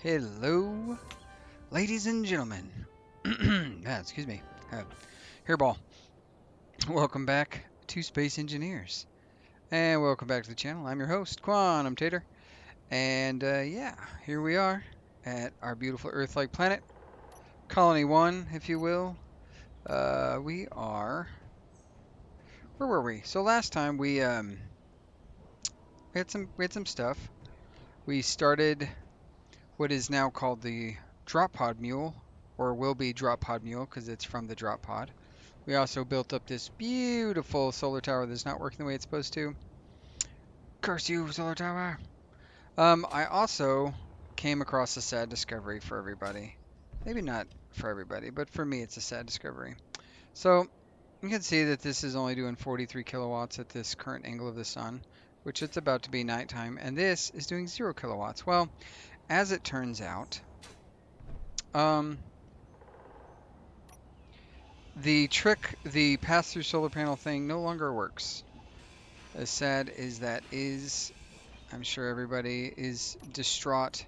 Hello, ladies and gentlemen. Excuse me. Hairball. Welcome back to Space Engineers. And welcome back to the channel. I'm your host, Quantum Tater. And yeah, here we are at our beautiful Earth-like planet. Colony 1, if you will. We are... Where were we? So last time we had some stuff. We started what is now called the Drop Pod Mule, or will be Drop Pod Mule because it's from the Drop Pod. We also built up this beautiful solar tower that's not working the way it's supposed to. Curse you, solar tower! I also came across a sad discovery for everybody. Maybe not for everybody, but for me it's a sad discovery. So you can see that this is only doing 43 kilowatts at this current angle of the sun, which it's about to be nighttime, and this is doing 0 kilowatts. Well, as it turns out, um, the pass-through solar panel thing no longer works. As sad as that is, I'm sure everybody is distraught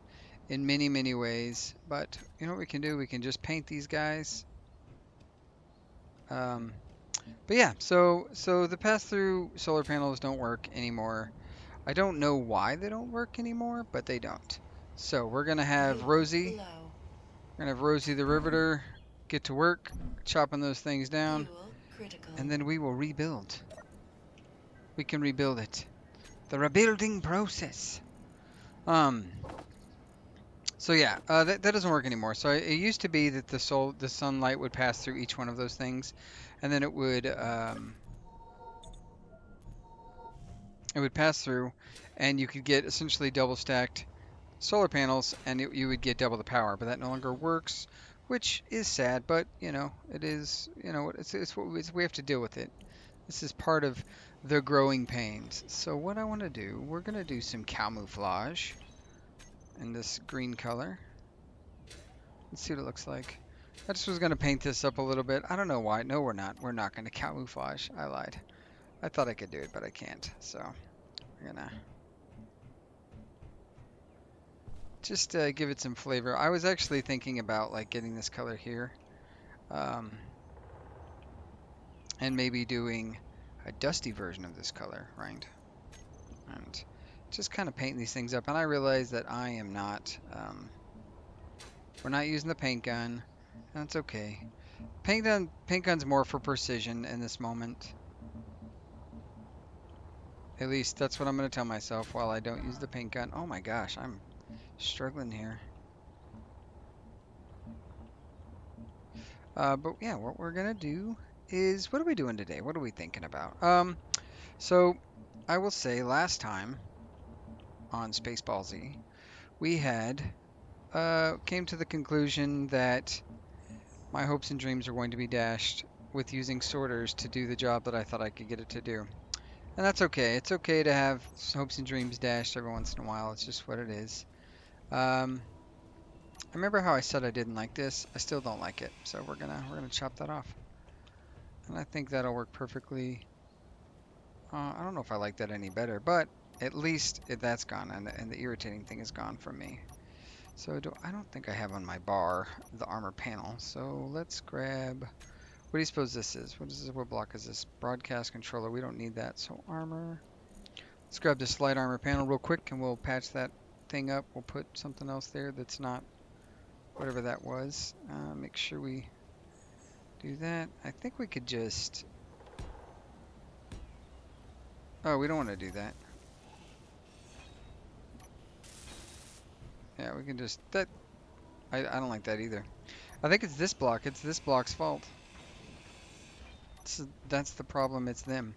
in many, many ways. But you know what we can do? We can just paint these guys. Um, but yeah, so the pass-through solar panels don't work anymore. I don't know why they don't work anymore, but they don't. So we're gonna have Rosie. We're gonna have Rosie the Riveter get to work chopping those things down, and then we will rebuild. We can rebuild it. The rebuilding process. Um, So yeah, that doesn't work anymore. So it used to be that the sunlight would pass through each one of those things, and then it would pass through, and you could get essentially double stacked solar panels, and you would get double the power. But that no longer works, which is sad. But you know, it is it's what we have to deal with it. This is part of the growing pains. So what I want to do, we're gonna do some camouflage in this green color. Let's see what it looks like. I just was going to paint this up a little bit. I don't know why. No, we're not. We're not going to camouflage. I lied. I thought I could do it, but I can't. So we're going to just give it some flavor. I was actually thinking about like getting this color here, um, and maybe doing a dusty version of this color, right? And just kind of painting these things up. And I realize that I am not, we're not using the paint gun. That's okay. Paint gun's more for precision in this moment. At least that's what I'm going to tell myself while I don't use the paint gun. Oh my gosh, I'm struggling here. But yeah, what we're going to do is, what are we doing today? What are we thinking about? So I will say last time on Spaceball Z, we had came to the conclusion that my hopes and dreams are going to be dashed with using sorters to do the job that I thought I could get it to do. And that's okay. It's okay to have hopes and dreams dashed every once in a while. It's just what it is. I remember how I said I didn't like this. I still don't like it, so we're gonna chop that off, and I think that'll work perfectly. I don't know if I like that any better, but at least that's gone, and the irritating thing is gone from me. So I don't think I have on my bar the armor panel. So let's grab. What do you suppose this is? What is this? What block is this? Broadcast controller. We don't need that. So armor. Let's grab this light armor panel real quick, and we'll patch that thing up. We'll put something else there that's not whatever that was. Make sure we do that. I think we could just... Oh, we don't want to do that. Yeah, we can just... I don't like that either. I think it's this block. It's this block's fault. That's the problem. It's them.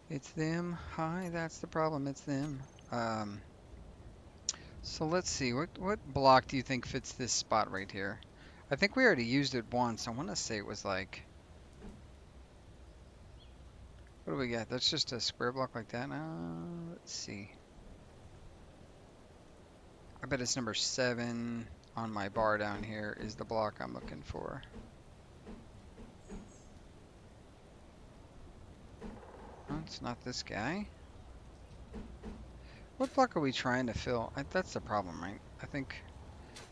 It's them. Hi, that's the problem. It's them. So let's see. What block do you think fits this spot right here? I think we already used it once. I want to say it was like... What do we got? That's just a square block like that. Let's see. I bet it's number 7 on my bar down here is the block I'm looking for. Oh, it's not this guy. What block are we trying to fill? That's the problem, right? I think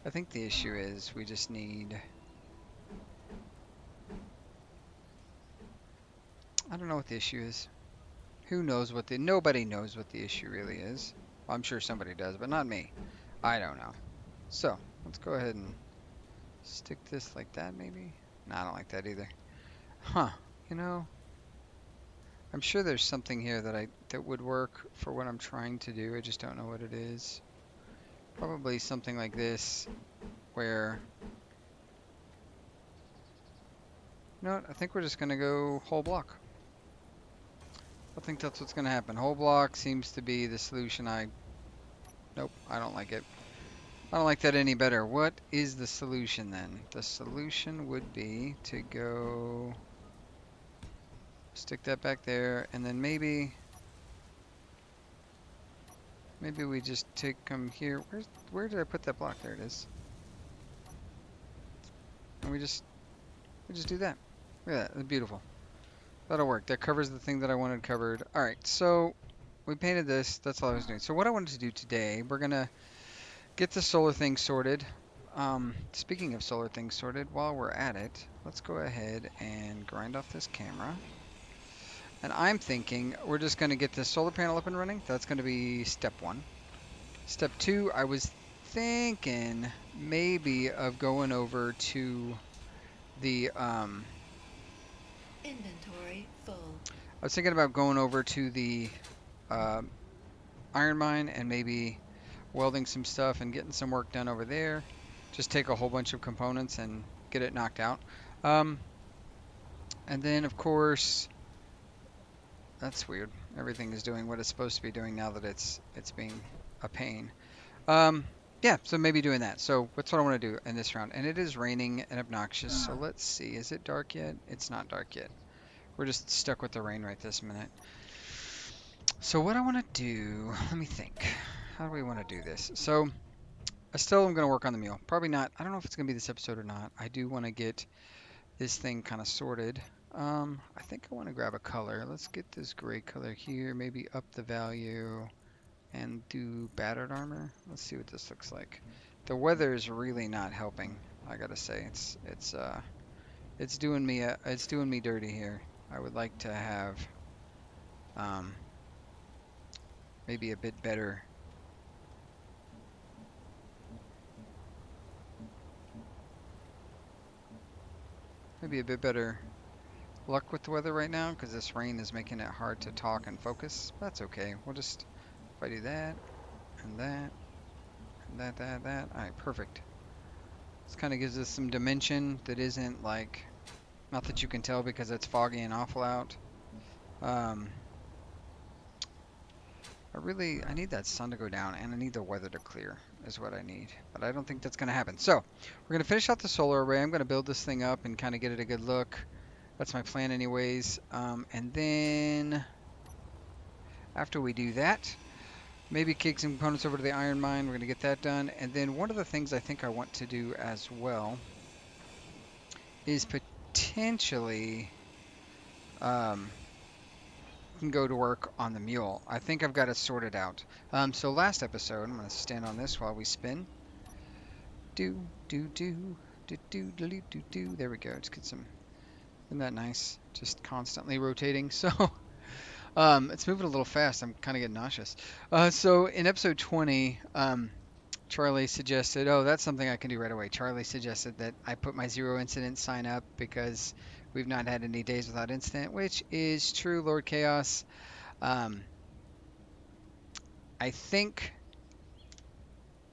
I think the issue is we just need... I don't know what the issue is. Who knows what the... Nobody knows what the issue really is. I'm sure somebody does, but not me. I don't know. So, let's go ahead and stick this like that, maybe? No, I don't like that either. Huh. You know, I'm sure there's something here that would work for what I'm trying to do. I just don't know what it is. Probably something like this, where... You know what? I think we're just going to go whole block. I think that's what's going to happen. Whole block seems to be the solution. Nope, I don't like it. I don't like that any better. What is the solution then? The solution would be to go... Stick that back there, and then maybe we just take them here. Where did I put that block? There it is. And we just do that. Look at that. That's beautiful. That'll work. That covers the thing that I wanted covered. All right, so we painted this. That's all I was doing. So what I wanted to do today, we're gonna get the solar thing sorted. Speaking of solar things sorted, while we're at it, let's go ahead and grind off this camera. And I'm thinking we're just going to get this solar panel up and running. That's going to be step 1. Step 2, I was thinking maybe of going over to the... Inventory full. I was thinking about going over to the iron mine and maybe welding some stuff and getting some work done over there. Just take a whole bunch of components and get it knocked out. And then, of course... That's weird. Everything is doing what it's supposed to be doing now that it's being a pain. Yeah, so maybe doing that. So that's what I want to do in this round. And it is raining and obnoxious, so let's see. Is it dark yet? It's not dark yet. We're just stuck with the rain right this minute. So what I want to do, let me think. How do we want to do this? So I still am going to work on the mule. Probably not. I don't know if it's going to be this episode or not. I do want to get this thing kind of sorted. I think I want to grab a color. Let's get this gray color here, maybe up the value and do battered armor. Let's see what this looks like. The weather is really not helping, I gotta say. It's doing me dirty here. I would like to have maybe a bit better luck with the weather right now, because this rain is making it hard to talk and focus. That's okay. We'll just, if I do that, and that, and that. Alright, perfect. This kind of gives us some dimension that isn't like, not that you can tell because it's foggy and awful out. I need that sun to go down, and I need the weather to clear, is what I need. But I don't think that's going to happen. So, we're going to finish out the solar array. I'm going to build this thing up and kind of get it a good look. That's my plan anyways. And then, after we do that, maybe kick some components over to the iron mine. We're going to get that done. And then one of the things I think I want to do as well is potentially... can go to work on the mule. I think I've got it sorted out. So last episode, I'm going to stand on this while we spin. There we go. Let's get some. Isn't that nice? Just constantly rotating. So it's moving a little fast. I'm kind of getting nauseous. So in episode 20, Charlie suggested, oh, that's something I can do right away. Charlie suggested that I put my 0 incident sign up because we've not had any days without incident, which is true, Lord Chaos. I think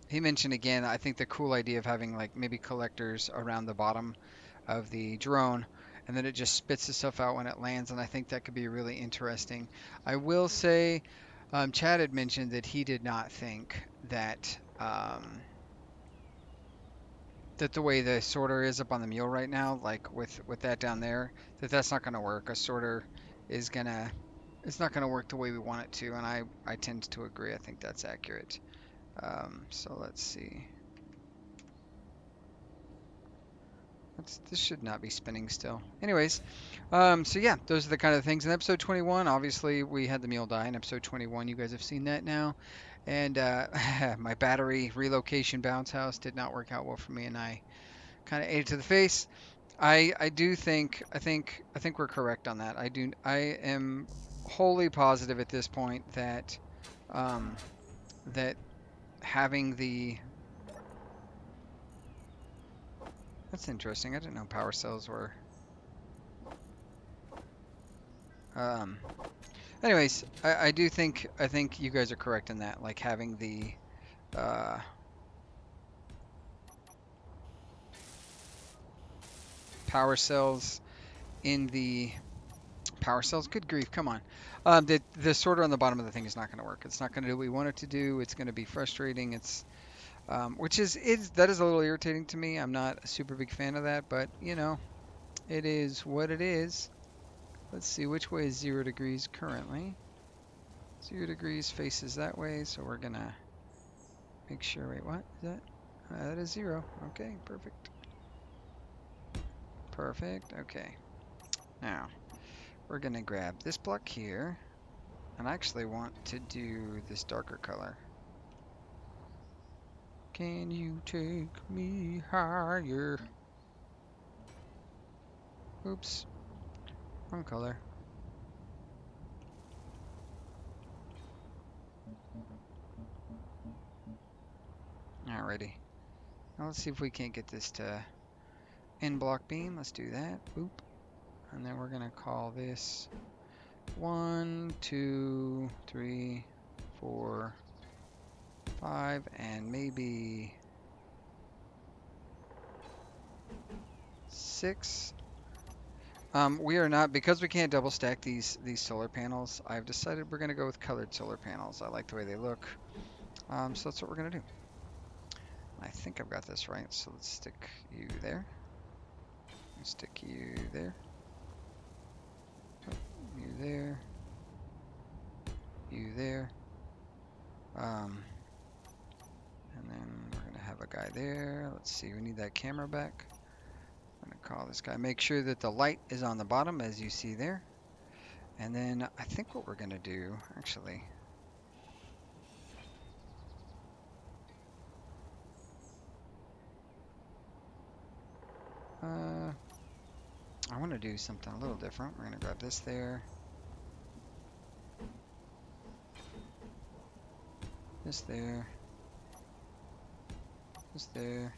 he mentioned again, I think the cool idea of having like maybe collectors around the bottom of the drone, and then it just spits the stuff out when it lands, and I think that could be really interesting. I will say, Chad had mentioned that he did not think that that the way the sorter is up on the mule right now, like with that down there, that's not going to work. A sorter is it's not going to work the way we want it to, and I tend to agree. I think that's accurate. So let's see. This should not be spinning still. Anyways, so yeah, those are the kind of things. In episode 21, obviously, we had the mule die. In episode 21, you guys have seen that now. And my battery relocation bounce house did not work out well for me, and I kind of ate it to the face. I do think I think we're correct on that. I am wholly positive at this point that um, that having the that's interesting. I didn't know power cells were. Um, anyways, I think you guys are correct in that. Like having the uh, power cells in the power cells. Good grief, come on. The sorter on the bottom of the thing is not going to work. It's not going to do what we want it to do. It's going to be frustrating. It's which is that is a little irritating to me. I'm not a super big fan of that, but you know, it is what it is. Let's see which way is 0 degrees currently. 0 degrees faces that way, so we're gonna make sure. Wait, what is that? That is 0. Okay, perfect. Perfect. Okay. Now we're gonna grab this block here, and I actually want to do this darker color. Can you take me higher? Oops, wrong color. Alrighty. Now let's see if we can't get this to end block beam. Let's do that. Boop. And then we're gonna call this 1, 2, 3, 4, 5, and maybe 6. We are not, because we can't double stack these solar panels. I've decided we're gonna go with colored solar panels. I like the way they look. So that's what we're gonna do. I think I've got this right. So let's stick you there. Stick you there. You there. You there. And then we're gonna have a guy there. Let's see, we need that camera back. I'm gonna call this guy. Make sure that the light is on the bottom as you see there. And then I think what we're gonna do, actually, I want to do something a little different. We're gonna grab this there, this there, this there,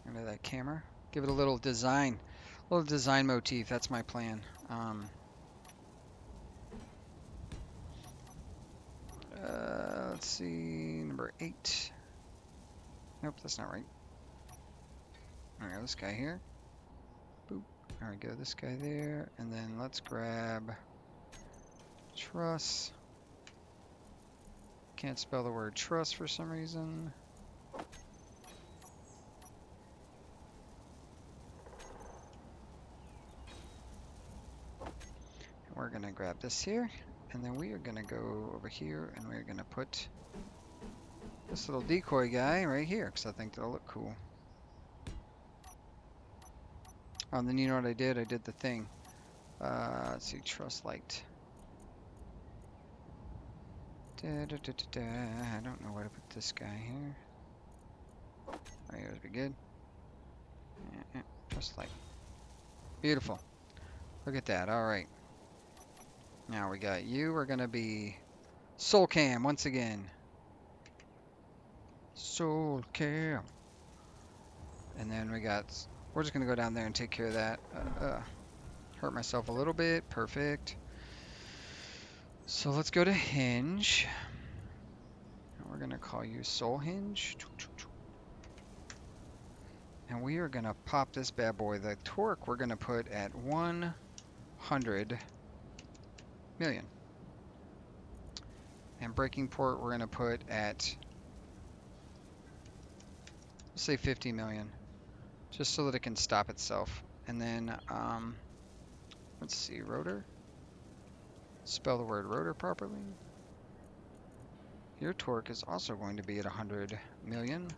into that camera. Give it a little design motif. That's my plan. Let's see, number 8. Nope, that's not right. All right, this guy here. Boop. There we go, this guy there. And then let's grab truss. Can't spell the word truss for some reason. And we're gonna grab this here. And then we are gonna go over here and we're gonna put this little decoy guy right here because I think that'll look cool. And then you know what I did? I did the thing. Let's see, truss light. I don't know where to put this guy here. Right here would be good. Truss light. Beautiful. Look at that. All right. Now we got you. We're gonna be Soul Cam once again. Soul Cam. And then we're just gonna go down there and take care of that. Hurt myself a little bit. Perfect. So let's go to hinge. And we're gonna call you Soul Hinge. And we are gonna pop this bad boy. The torque we're gonna put at 100 million. And breaking port we're gonna put at, let's say 50 million. Just so that it can stop itself. And then, let's see, rotor. Spell the word rotor properly. Your torque is also going to be at 100 million.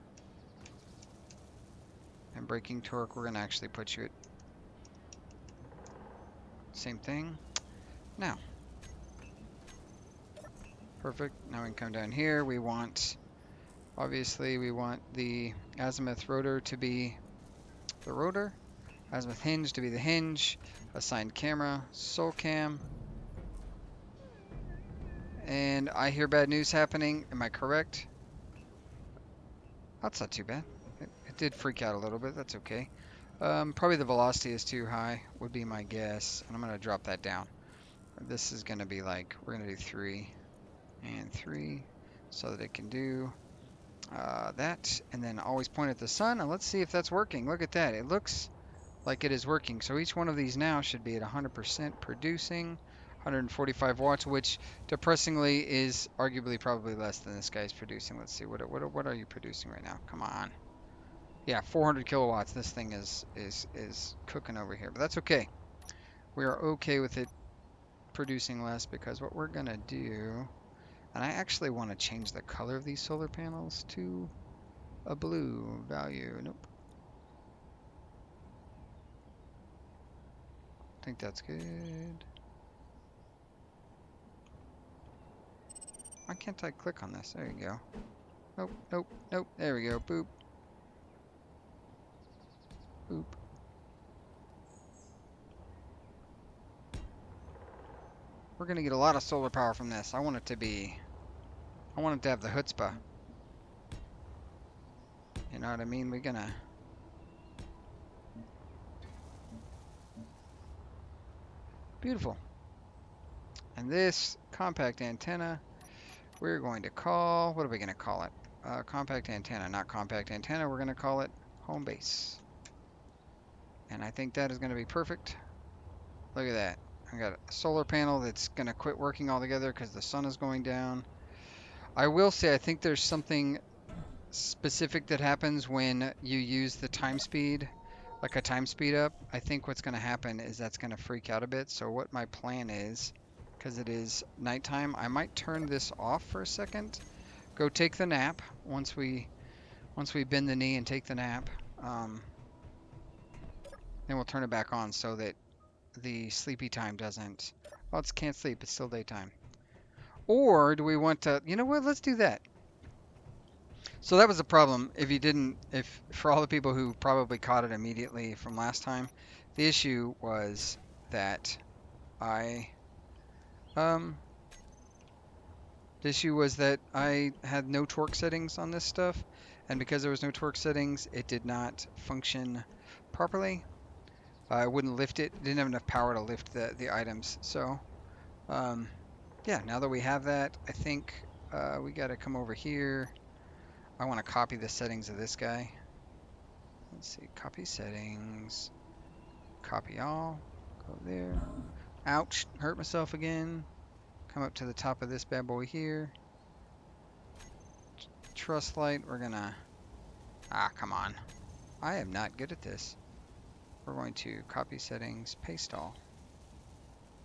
And braking torque, we're going to actually put you at same thing. Now, Perfect. Now we can come down here. We want, obviously, we want the azimuth rotor to be the rotor, azimuth hinge to be the hinge, assigned camera, sol cam. And I hear bad news happening. Am I correct? That's not too bad. It did freak out a little bit. That's okay. Probably the velocity is too high, would be my guess. And I'm going to drop that down. This is going to be like, we're going to do 3 and 3 so that it can do that. And then always point at the sun. And let's see if that's working. Look at that. It looks like it is working. So each one of these now should be at 100% producing. 145 watts, which depressingly is arguably probably less than this guy's producing. Let's see, what are you producing right now? Come on. Yeah, 400 kilowatts. This thing is cooking over here, but that's okay. We are okay with it producing less because what we're gonna do, and I actually want to change the color of these solar panels to a blue value. Nope. I think that's good. Why can't I click on this? There you go. Nope, nope, nope. There we go. Boop. Boop. We're gonna get a lot of solar power from this. I want it to have the chutzpah. You know what I mean? We're gonna... Beautiful. And this compact antenna, we're going to call... What are we gonna call it? Compact antenna, not compact antenna. We're gonna call it home base. And I think that is gonna be perfect. Look at that. I got a solar panel that's gonna quit working altogether because the sun is going down. I will say I think there's something specific that happens when you use the time speed, like a time speed up. I think what's going to happen is that's going to freak out a bit. So what my plan is, because it is nighttime, I might turn this off for a second, go take the nap once we bend the knee and take the nap. Then we'll turn it back on so that the sleepy time doesn't... Oh, it can't sleep. It's still daytime. Or do we want to... You know what? Let's do that. So that was the problem. If for all the people who probably caught it immediately from last time, the issue was that I had no torque settings on this stuff, and because there was no torque settings, it did not function properly. I wouldn't lift it. Didn't have enough power to lift the items. So yeah, now that we have that, I think we got to come over here. I want to copy the settings of this guy. Let's see, copy settings, copy all, go there. Ouch, hurt myself again. Come up to the top of this bad boy here. Truss light, we're gonna, come on. I am not good at this. We're going to copy settings, paste all.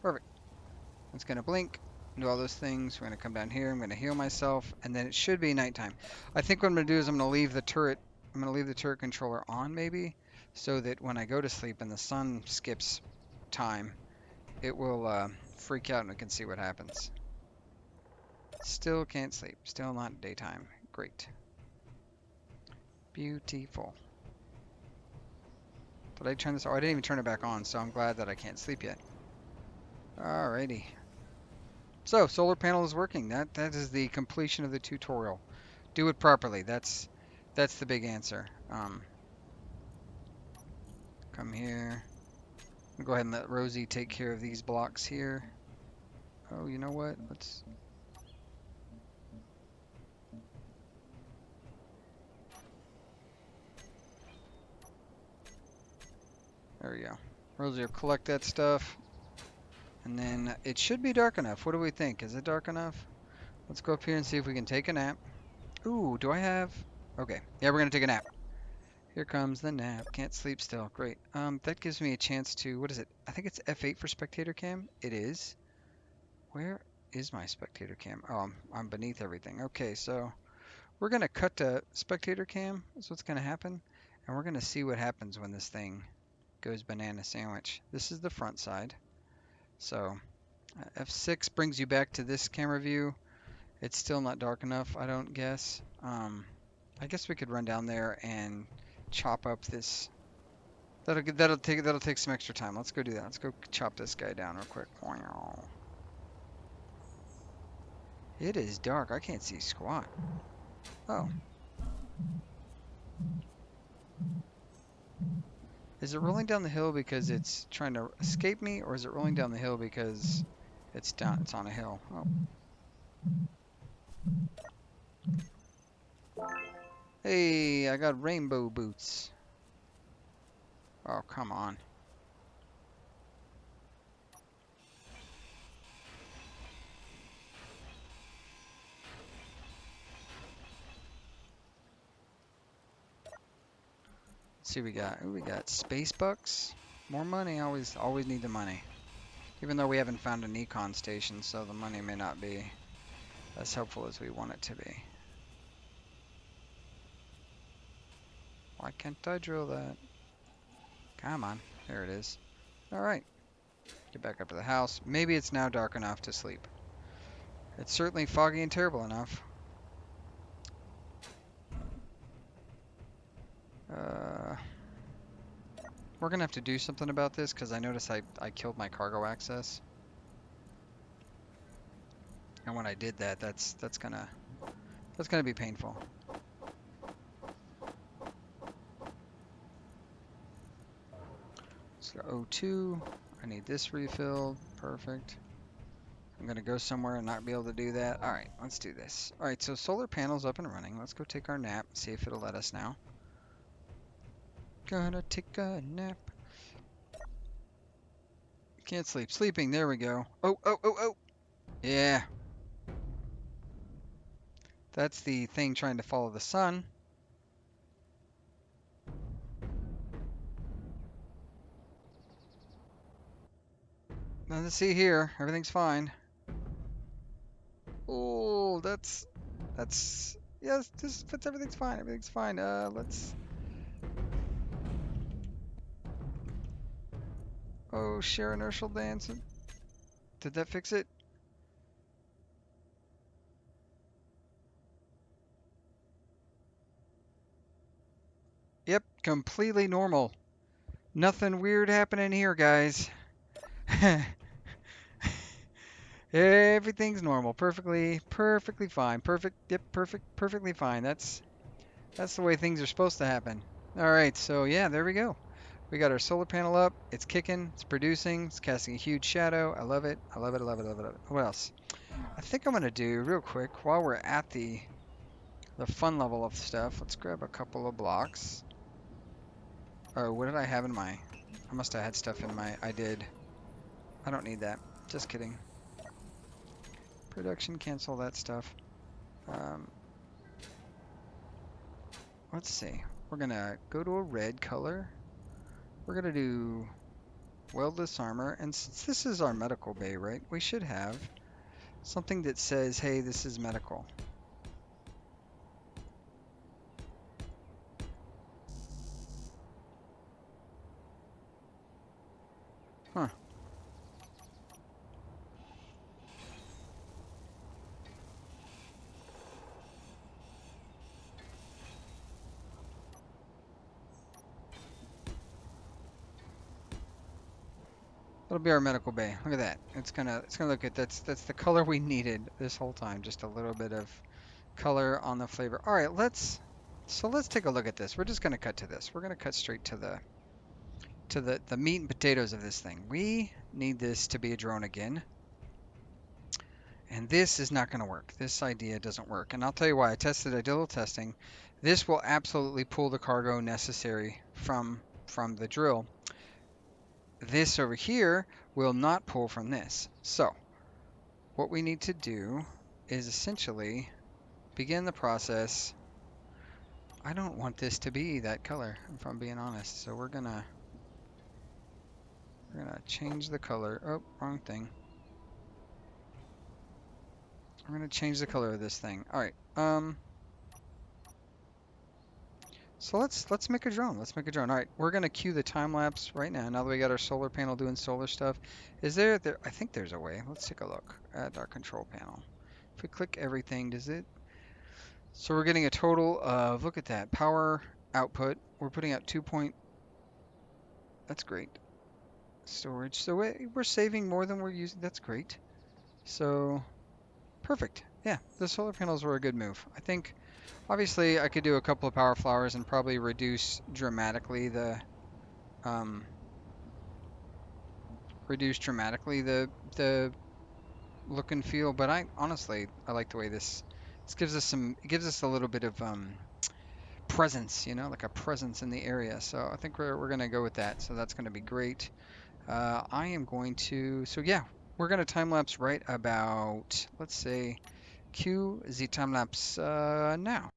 Perfect. It's gonna blink, do all those things. We're gonna come down here, I'm gonna heal myself, and then it should be nighttime. I think what I'm gonna do is I'm gonna leave the turret controller on maybe, so that when I go to sleep and the sun skips time, it will freak out and we can see what happens. Still can't sleep. Still not daytime. Great. Beautiful. Did I turn this? Oh, I didn't even turn it back on, so I'm glad that I can't sleep yet. Alrighty. So, solar panel is working. That is the completion of the tutorial. Do it properly. That's the big answer. Come here. I'll go ahead and let Rosie take care of these blocks here. Oh, you know what? Let's... There we go. Rosie will collect that stuff. And then it should be dark enough. What do we think? Is it dark enough? Let's go up here and see if we can take a nap. Ooh, do I have... Okay. Yeah, we're going to take a nap. Here comes the nap. Can't sleep still. Great. That gives me a chance to... What is it? I think it's F8 for spectator cam. It is. Where is my spectator cam? Oh, I'm beneath everything. Okay, so we're going to cut to spectator cam. That's what's going to happen. And we're going to see what happens when this thing goes banana sandwich. This is the front side. So F6 brings you back to this camera view. It's still not dark enough, I don't guess. I guess we could run down there and chop up this. That'll take some extra time. Let's go do that. Let's go chop this guy down real quick. It is dark. I can't see squat. Oh. Is it rolling down the hill because it's trying to escape me, or is it rolling down the hill because it's on a hill? Oh. Hey, I got rainbow boots. Oh, come on. Let's see what we got. Ooh, we got space bucks. More money. Always need the money. Even though we haven't found an econ station, so the money may not be as helpful as we want it to be. Why can't I drill that? Come on. There it is. Alright. Get back up to the house. Maybe it's now dark enough to sleep. It's certainly foggy and terrible enough. We're gonna have to do something about this because I noticed I killed my cargo access. And when I did that, that's gonna be painful. Let's go O2. I need this refilled. Perfect. I'm gonna go somewhere and not be able to do that. All right, let's do this. All right, so solar panel's up and running. Let's go take our nap. See if it'll let us now. Gonna take a nap. Can't sleep. Sleeping. There we go. Oh, oh, oh, oh. Yeah. That's the thing trying to follow the sun. Nothing to see here. Everything's fine. Oh, that's yes. This fits. Everything's fine. Everything's fine. Let's. Oh, share inertial dance. Did that fix it? Yep, completely normal. Nothing weird happening here, guys. Everything's normal. Perfectly fine. Yep, perfectly fine. That's the way things are supposed to happen. All right, so yeah, there we go. We got our solar panel up. It's kicking. It's producing. It's casting a huge shadow. I love it. I love it. I love it. I love it. I love it. What else? I think I'm gonna do real quick while we're at the fun level of stuff. Let's grab a couple of blocks. Oh, what did I have in my? I must have had stuff in my. I did. I don't need that. Just kidding. Production, cancel that stuff. Let's see. We're gonna go to a red color. We're gonna do weldless armor, and since this is our medical bay, right? We should have something that says, "Hey, this is medical." Huh. That'll be our medical bay. Look at that. It's gonna look good. That's the color we needed this whole time. Just a little bit of color on the flavor. All right, let's take a look at this. We're just gonna cut to this. We're gonna cut straight to the meat and potatoes of this thing. We need this to be a drone again. And this is not going to work. This idea doesn't work. And I'll tell you why. I did a little testing. This will absolutely pull the cargo necessary from the drill. This over here will not pull from this. So what we need to do is essentially begin the process. I don't want this to be that color, if I'm being honest. So we're gonna change the color. Oh, wrong thing. I'm gonna change the color of this thing. All right. So let's make a drone. Let's make a drone. All right, we're gonna cue the time lapse right now. Now that we got our solar panel doing solar stuff, is there? I think there's a way. Let's take a look at our control panel. If we click everything, does it? So we're getting a total of, look at that, power output. We're putting out 2 point, that's great. Storage. So we're saving more than we're using. That's great. So perfect. Yeah, the solar panels were a good move. I think obviously I could do a couple of power flowers and probably um, reduce dramatically the look and feel. But I honestly I like the way this gives us some. It gives us a little bit of presence, you know, like a presence in the area. So I think we're gonna go with that. So that's gonna be great. I am going to. So yeah, we're gonna time lapse right about. Let's say cue the time lapse now.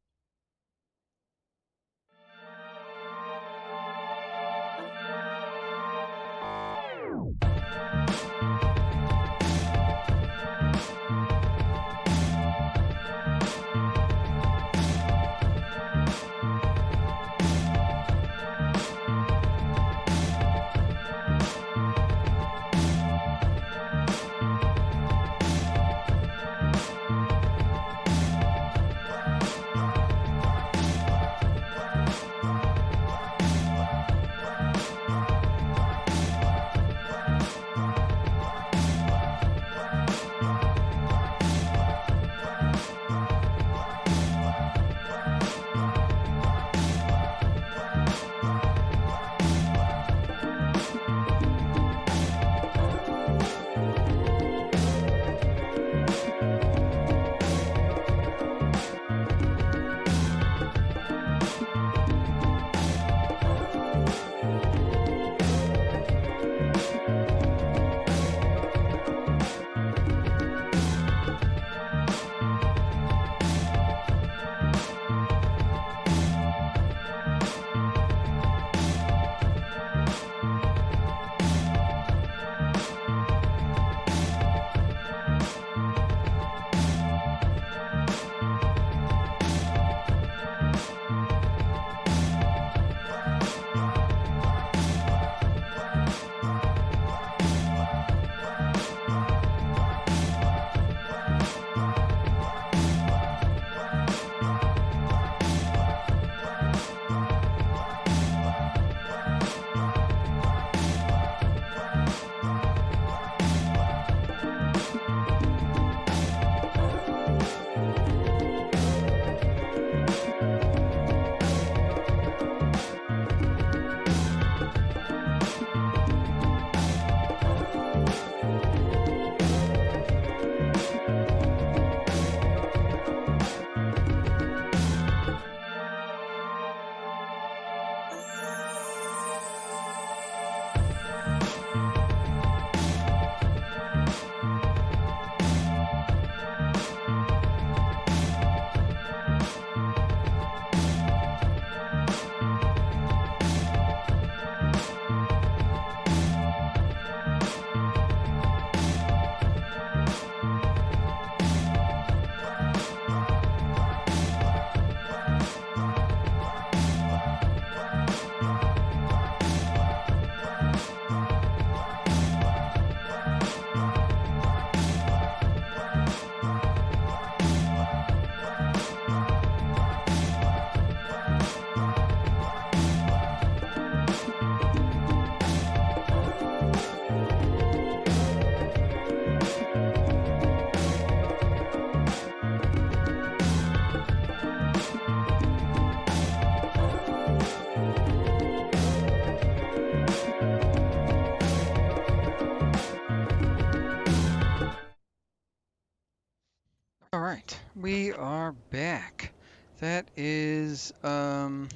All right, we are back. That is all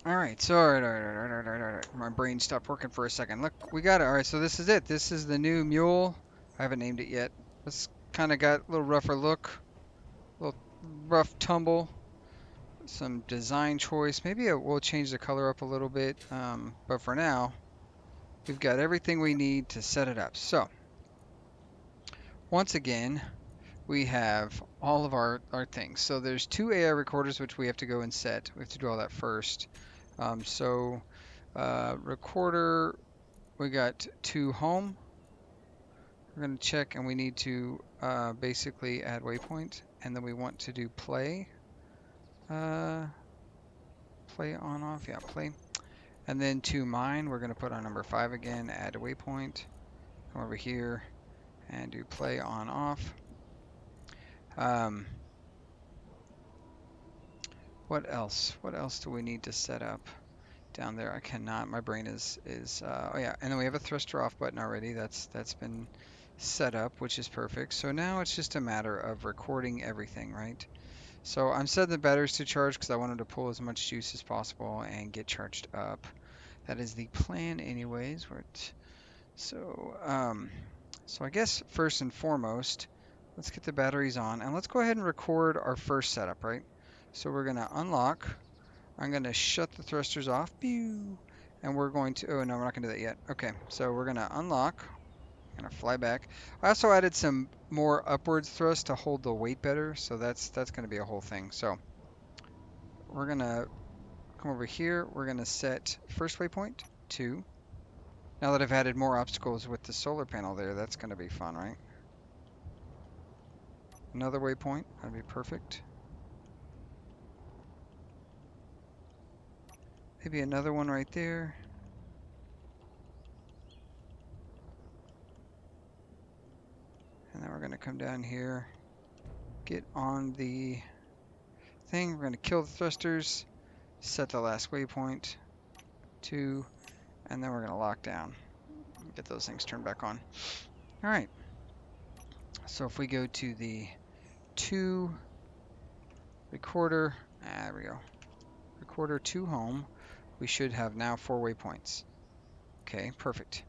right. So all right. My brain stopped working for a second. Look, we got it. All right, so this is it. This is the new Mule. I haven't named it yet. It's kind of got a little rougher look, a little rough tumble. Some design choice. Maybe we'll change the color up a little bit. But for now, we've got everything we need to set it up. So once again, we have all of our things. So there's two AI recorders which we have to go and set. We have to do all that first. So Recorder, we got 2 home. We're going to check, and we need to basically add waypoint, and then we want to do play. Play on off, yeah, play. And then to mine, we're going to put on number 5 again, add a waypoint. Come over here and do play on off. What else? What else do we need to set up down there? I cannot. My brain is oh yeah. And then we have a thruster off button already. That's been set up, which is perfect. So now it's just a matter of recording everything, right? So I'm setting the batteries to charge because I wanted to pull as much juice as possible and get charged up. That is the plan, anyways. So I guess first and foremost, let's get the batteries on and let's go ahead and record our first setup, right? So we're gonna unlock. I'm gonna shut the thrusters off. Pew! And we're going to, oh no, we're not gonna do that yet. Okay, so we're gonna unlock. I'm gonna fly back. I also added some more upwards thrust to hold the weight better, so that's gonna be a whole thing. So we're gonna come over here. We're gonna set first waypoint 2. Now that I've added more obstacles with the solar panel there, that's gonna be fun, right? Another waypoint, that'd be perfect. Maybe another one right there. And then we're going to come down here, get on the thing. We're going to kill the thrusters, set the last waypoint, 2, and then we're going to lock down. Get those things turned back on. All right. So if we go to the 2 recorder, there we go. Recorder 2 home, we should have now 4 waypoints. Okay, perfect.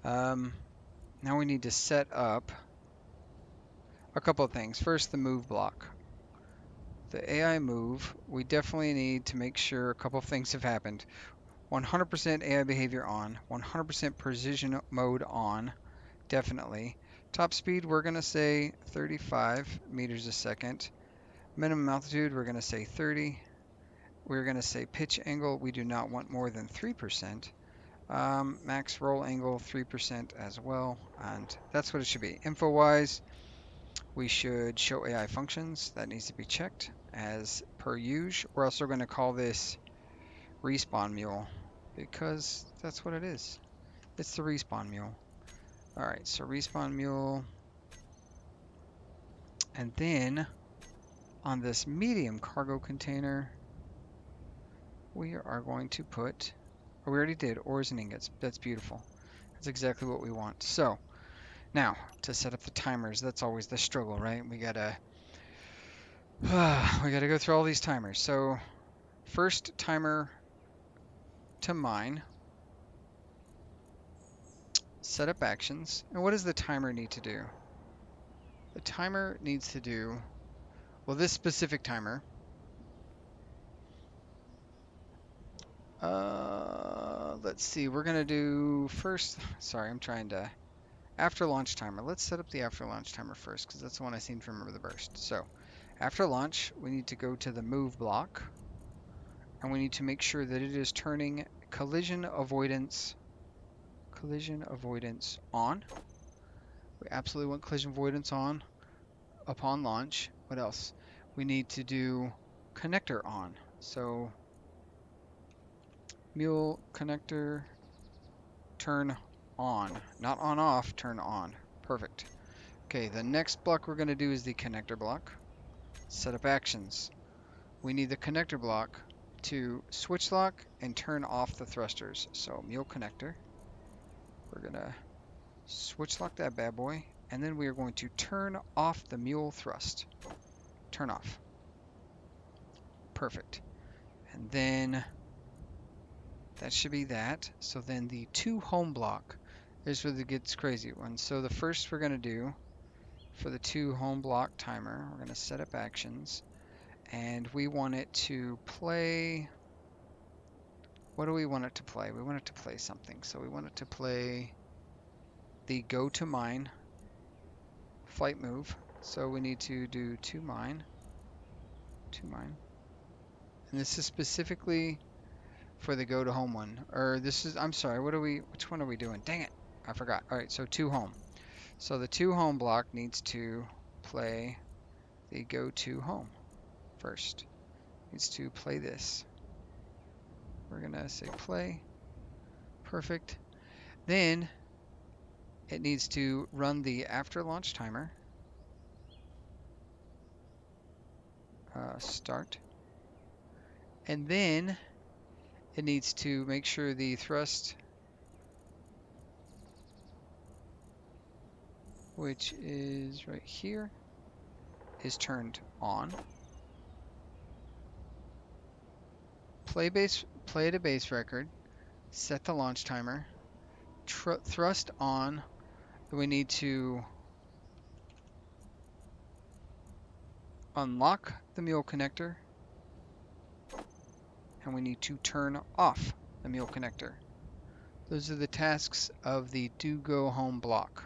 Now we need to set up a couple of things. First, the move block. The AI move, we definitely need to make sure a couple of things have happened. 100% AI behavior on, 100% precision mode on, definitely. Top speed, we're going to say 35 meters a second. Minimum altitude, we're going to say 30. We're going to say pitch angle, we do not want more than 3%. Max roll angle, 3% as well. And that's what it should be. Info-wise, we should show AI functions. That needs to be checked as per usual. We're also going to call this respawn mule because that's what it is. It's the respawn mule. All right, so respawn mule. And then on this medium cargo container, we are going to put, oh, we already did, ores and ingots. That's beautiful. That's exactly what we want. So now to set up the timers, that's always the struggle, right? We gotta go through all these timers. So first timer to mine, set up actions. And what does the timer need to do? The timer needs to do, well, this specific timer, let's see, we're gonna do first, sorry, I'm trying to, after launch timer. Let's set up the after launch timer first because that's the one I seem to remember the burst. So after launch, we need to go to the move block and we need to make sure that it is turning collision avoidance on. We absolutely want collision avoidance on upon launch. What else? We need to do connector on. So Mule connector turn on, not on off, turn on. Perfect. Okay, the next block we're going to do is the connector block. Set up actions. We need the connector block to switch lock and turn off the thrusters. So Mule connector. We're going to switch lock that bad boy. And then we are going to turn off the Mule thrust. Turn off. Perfect. And then that should be that. So then the 2 home block is where it gets crazy one. So the first we're going to do for the 2 home block timer, we're going to set up actions. And we want it to play, what do we want it to play? We want it to play something. So we want it to play the go to mine flight move. So we need to do to mine. And this is specifically for the go to home one. Or this is, I'm sorry, which one are we doing? Dang it, I forgot. All right, so 2 home. So the 2 home block needs to play the go to home first. Needs to play this. We're gonna say play. Perfect. Then it needs to run the after launch timer. Start. And then it needs to make sure the thrust, which is right here, is turned on. Play at a base record. Set the launch timer. Thrust on. We need to unlock the Mule connector. And we need to turn off the Mule connector. Those are the tasks of the do go home block.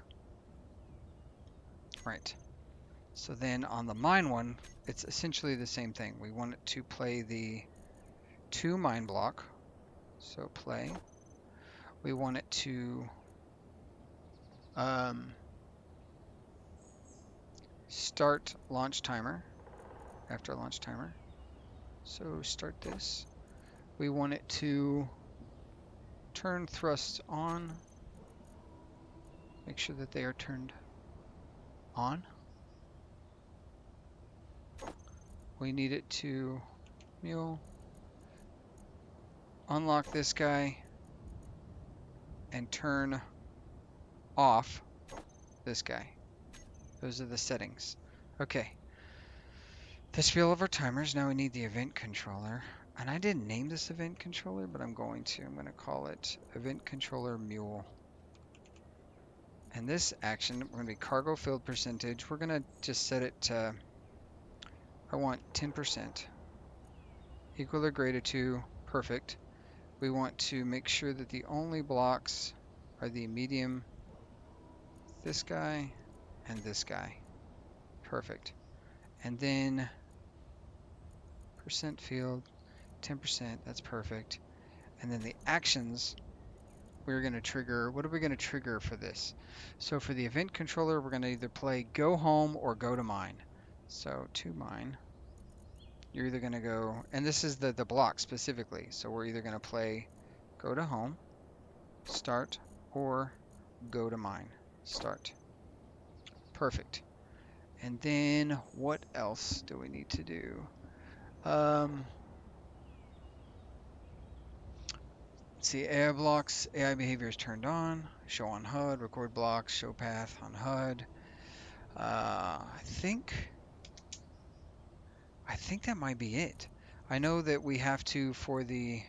Right. So then on the mine one, it's essentially the same thing. We want it to play the 2 mine block. So play. We want it to start launch timer, after launch timer. So start this. We want it to turn thrusts on. Make sure that they are turned on. We need it to Mule, unlock this guy, and turn off this guy. Those are the settings. Okay. This be all of our timers. Now we need the event controller. And I didn't name this event controller, but I'm going to. I'm going to call it event controller Mule. And this action, we're going to be cargo filled percentage. We're going to just set it to, I want 10%. Equal or greater to, perfect. We want to make sure that the only blocks are the medium, this guy, and this guy. Perfect. And then percent field, 10%, that's perfect. And then the actions, we're going to trigger, what are we going to trigger for this? So for the event controller, we're going to either play go home or go to mine. So to mine, you're either going to go, and this is the block specifically. So we're either going to play go to home, start, or go to mine, start. Perfect. And then what else do we need to do? Let's see, AI blocks, AI behavior is turned on, show on HUD, record blocks, show path on HUD. I think that might be it. I know that we have to, for the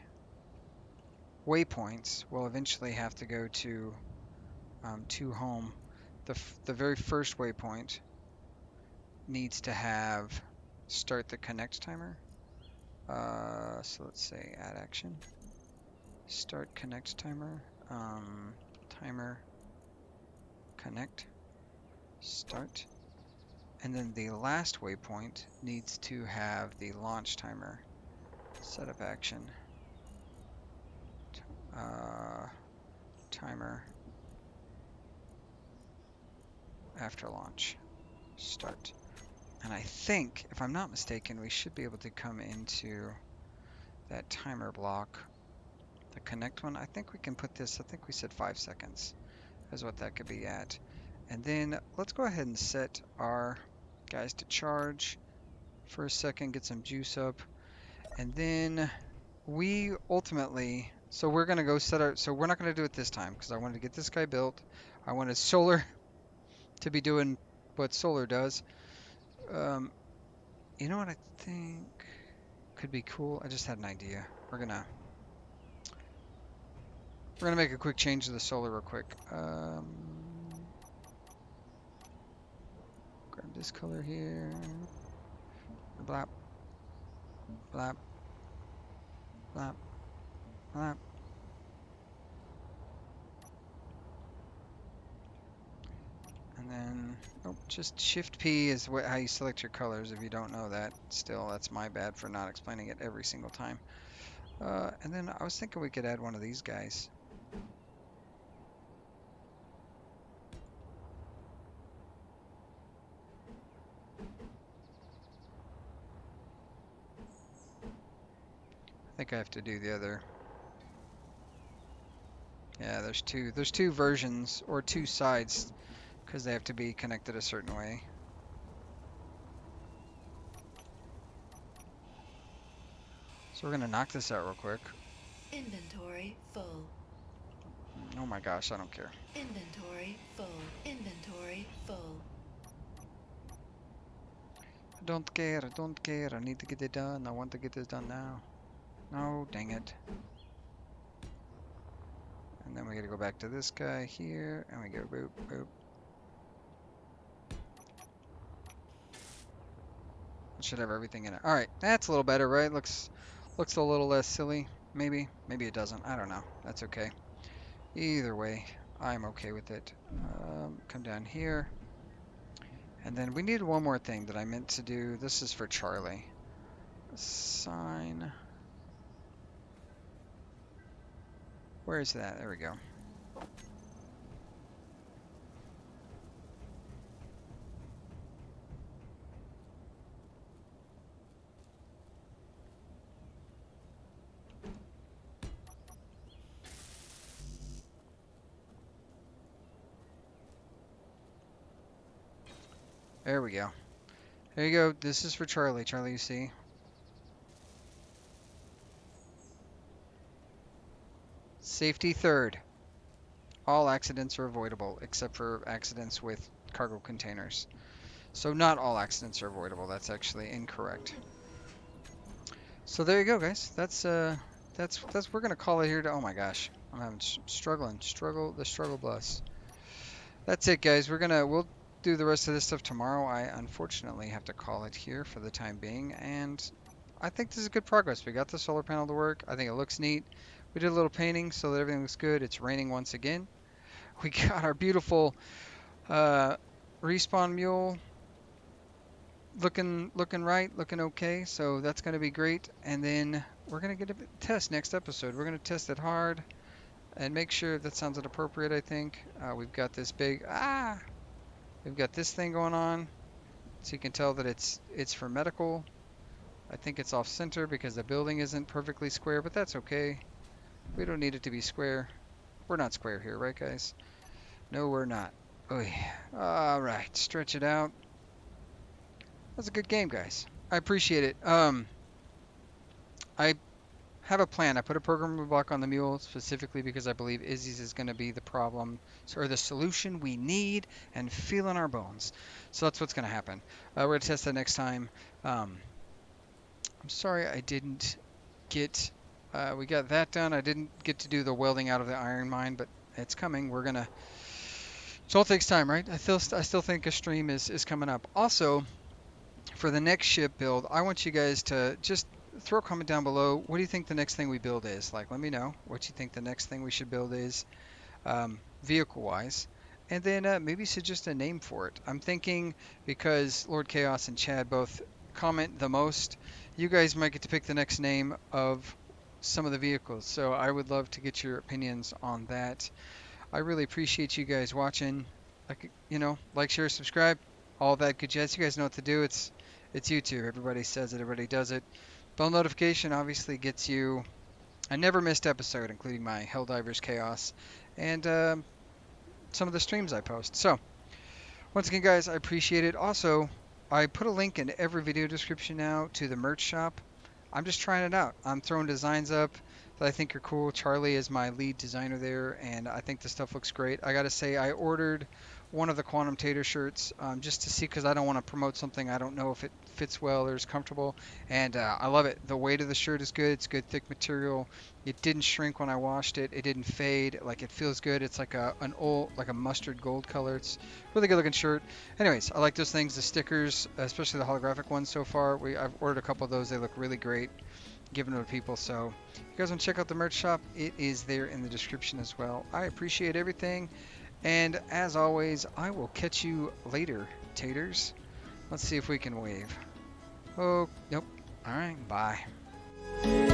waypoints, we'll eventually have to go to home. The very first waypoint needs to have start the connect timer. So let's say add action. Start connect timer. Timer connect. Start. And then the last waypoint needs to have the launch timer. Setup action. Timer after launch. Start. And I think, if I'm not mistaken, we should be able to come into that timer block. The connect one, I think we can put this, I think we said 5 seconds is what that could be at. And then let's go ahead and set our guys to charge for a second, get some juice up. And then we ultimately, so we're going to go set our, so we're not going to do it this time because I wanted to get this guy built. I wanted solar to be doing what solar does. You know what I think could be cool? I just had an idea. We're gonna make a quick change to the solar real quick. Grab this color here. Blap. Blap. Blap. Blap. And then, oh, just Shift P is how you select your colors. If you don't know that, still, that's my bad for not explaining it every single time. And then I was thinking we could add one of these guys. I think I have to do the other. Yeah, there's two versions or two sides because they have to be connected a certain way. So we're gonna knock this out real quick. Inventory full. Oh my gosh, I don't care. Inventory full. Inventory full. I don't care, I don't care. I need to get it done. I want to get this done now. No, dang it. And then we gotta go back to this guy here, and we go boop, boop. It should have everything in it. All right, that's a little better, right? Looks a little less silly. Maybe it doesn't. I don't know. That's okay. Either way, I'm okay with it. Come down here. And then we need one more thing that I meant to do. This is for Charlie. Sign. Where is that? There we go. There we go. There you go. This is for Charlie. Charlie, you see? Safety third. All accidents are avoidable, except for accidents with cargo containers. So not all accidents are avoidable. That's actually incorrect. So there you go, guys. That's we're gonna call it here. Oh my gosh, I'm having the struggle bus. That's it, guys. We'll do the rest of this stuff tomorrow. I unfortunately have to call it here for the time being, and I think this is good progress. We got the solar panel to work. I think it looks neat. We did a little painting so that everything looks good. It's raining once again. We got our beautiful respawn mule looking right, looking okay. So that's going to be great. And then we're going to get a test next episode. We're going to test it hard and make sure that sounds appropriate. I think we've got this we've got this thing going on, so you can tell that it's for medical. I think it's off center because the building isn't perfectly square, but that's okay. We don't need it to be square. We're not square here, right, guys? No, we're not. Oy. All right, stretch it out. That's a good game, guys. I appreciate it. I have a plan. I put a programmable block on the mule specifically because I believe Izzy's is going to be the problem or the solution we need and feel in our bones. So that's what's going to happen. We're going to test that next time. I'm sorry I didn't get. We got that done. I didn't get to do the welding out of the iron mine, but it's coming. We're gonna. It all takes time, right? I still think a stream is coming up. Also, for the next ship build, I want you guys to just throw a comment down below. What do you think the next thing we build is? Like, let me know what you think the next thing we should build is, vehicle-wise. And then maybe suggest a name for it. I'm thinking because Lord Chaos and Chad both comment the most, you guys might get to pick the next name of some of the vehicles. So I would love to get your opinions on that. I really appreciate you guys watching. Like, like, share, subscribe, all that good jazz. You guys know what to do. It's YouTube. Everybody says it. Everybody does it. Bell notification obviously gets you a never missed episode, including my Helldivers Chaos and some of the streams I post. So once again, guys, I appreciate it. Also, I put a link in every video description now to the merch shop. I'm just trying it out. I'm throwing designs up that I think are cool. Charlie is my lead designer there, and I think the stuff looks great. I gotta say, I ordered one of the Quantum Tater shirts just to see, because I don't want to promote something I don't know if it fits well or is comfortable, and I love it. The weight of the shirt is good. It's good thick material. It didn't shrink when I washed it. It didn't fade. Like, it feels good. It's like like a mustard gold color. It's really good looking shirt. Anyways, I like those things. The stickers, especially the holographic ones so far. I've ordered a couple of those. They look really great. Giving them to people. So if you guys want to check out the merch shop, it is there in the description as well. I appreciate everything. And as always, I will catch you later, taters. Let's see if we can wave. Oh, nope. All right, bye.